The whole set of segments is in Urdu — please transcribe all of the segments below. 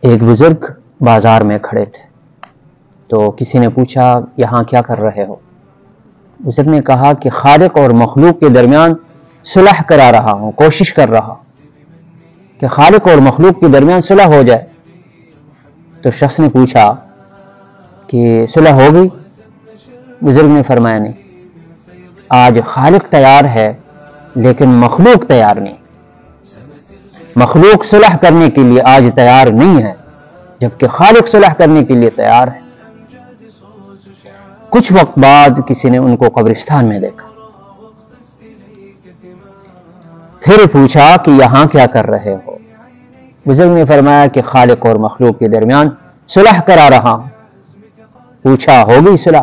ایک بزرگ بازار میں کھڑے تھے تو کسی نے پوچھا یہاں کیا کر رہے ہو؟ بزرگ نے کہا کہ خالق اور مخلوق کے درمیان صلح کرا رہا ہوں، کوشش کر رہا کہ خالق اور مخلوق کے درمیان صلح ہو جائے۔ تو شخص نے پوچھا کہ صلح ہو گئی؟ بزرگ نے فرمایا نہیں، آج خالق تیار ہے لیکن مخلوق تیار نہیں۔ مخلوق صلح کرنے کے لیے آج تیار نہیں ہے جبکہ خالق صلح کرنے کے لیے تیار ہے۔ کچھ وقت بعد کسی نے ان کو قبرستان میں دیکھا، پھر پوچھا کہ یہاں کیا کر رہے ہو؟ بزرگ نے فرمایا کہ خالق اور مخلوق کے درمیان صلح کرا رہا ہوں۔ پوچھا ہو گئی صلح؟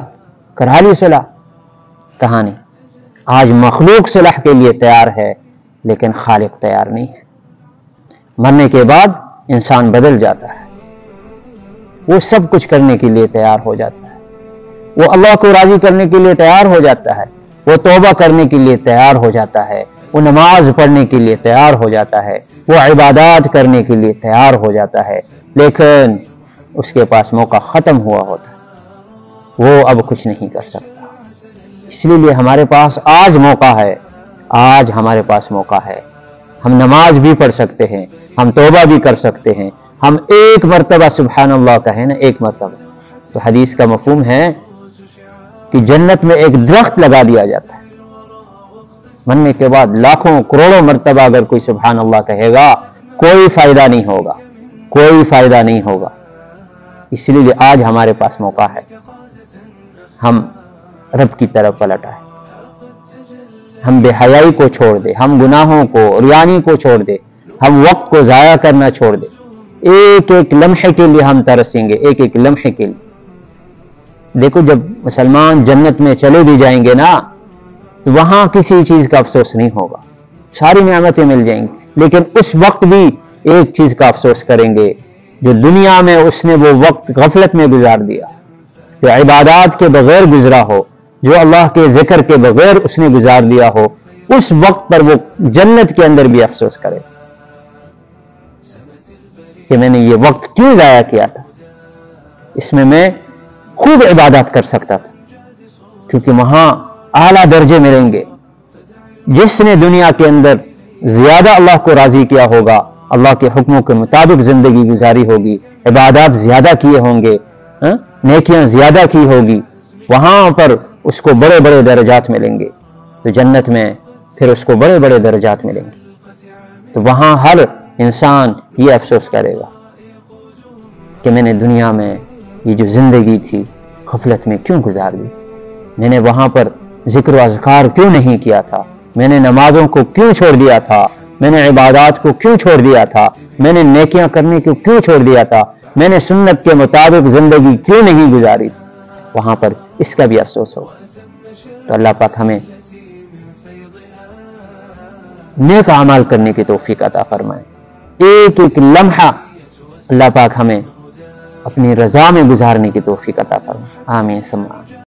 کرا لی صلح؟ کہا نہیں، آج مخلوق صلح کے لیے تیار ہے لیکن خالق تیار نہیں ہے۔ مرنے کے بعد انسان بدل جاتا ہے، وہ سب کچھ کرنے کے لیے تیار ہو جاتا ہے، وہ اللہ کو راضی کرنے کے لیے تیار ہو جاتا ہے، وہ توبہ کرنے کے لیے تیار ہو جاتا ہے، وہ نماز پڑھنے کے لیے تیار ہو جاتا ہے، وہ عبادات کرنے کے لیے تیار ہو جاتا ہے، لیکن اس کے پاس موقع ختم ہوا ہوتا ہے، وہ اب کچھ نہیں کر سکتا۔ اس لیے ہمارے پاس آج موقع ہے، آج ہمارے پاس موقع ہے، ہم نماز بھی پڑھ سکتے ہیں، ہم توبہ بھی کر سکتے ہیں، ہم ایک مرتبہ سبحان اللہ کہیں نا، ایک مرتبہ تو حدیث کا مفہوم ہے کہ جنت میں ایک درخت لگا دیا جاتا ہے، مرنے کے بعد لاکھوں کروڑوں مرتبہ اگر کوئی سبحان اللہ کہے گا کوئی فائدہ نہیں ہوگا، کوئی فائدہ نہیں ہوگا۔ اس لیے آج ہمارے پاس موقع ہے، ہم رب کی طرف پلٹ آئے، ہم بے حیائی کو چھوڑ دے، ہم گناہوں کو، ریانی کو چھوڑ دے، ہم وقت کو ضائع کرنا چھوڑ دے، ایک ایک لمحے کے لیے ہم ترسیں گے، ایک ایک لمحے کے لیے۔ دیکھو جب مسلمان جنت میں چلے بھی جائیں گے نا، تو وہاں کسی چیز کا افسوس نہیں ہوگا، ساری نعمتیں مل جائیں گی، لیکن اس وقت بھی ایک چیز کا افسوس کریں گے، جو دنیا میں اس نے وہ وقت غفلت میں گزار دیا، جو عبادات کے بغیر گزرا ہو، جو اللہ کے ذکر کے بغیر اس نے گزار دیا ہو، اس وقت پر وہ جنت کے اندر بھی افسوس کرے کہ میں نے یہ وقت کیوں ضائع کیا تھا، اس میں خوب عبادات کر سکتا تھا، کیونکہ وہاں اعلیٰ درجے ملیں گے۔ جس نے دنیا کے اندر زیادہ اللہ کو راضی کیا ہوگا، اللہ کے حکموں کے مطابق زندگی گزاری ہوگی، عبادات زیادہ کیے ہوں گے، نیکیاں زیادہ کی ہوگی، وہاں پر اس کو بڑے بڑے درجات ملیں گے، تو جنت میں پھر اس کو بڑے بڑے درجات ملیں گے۔ تو وہاں ہر انسان یہ افسوس کرے گا کہ میں نے دنیا میں یہ جو زندگی تھی غفلت میں کیوں گزار دی، میں نے وہاں پر ذکر و اذکار کیوں نہیں کیا تھا، میں نے نمازوں کو کیوں چھوڑ دیا تھا، میں نے عبادات کو کیوں چھوڑ دیا تھا، میں نے نیکیاں کرنے کو کیوں چھوڑ دیا تھا، میں نے سنت کے مطابق زندگی کیوں نہیں گزاری تھی، وہاں پر اس کا بھی افسوس ہوگا۔ تو اللہ پاک ہمیں نیک اعمال کرنے کی توفیق عطا فرمائے، ایک ایک لمحہ اللہ پاک ہمیں اپنی رضا میں گزارنے کی توفیق عطا فرمائے، آمین ثم آمین۔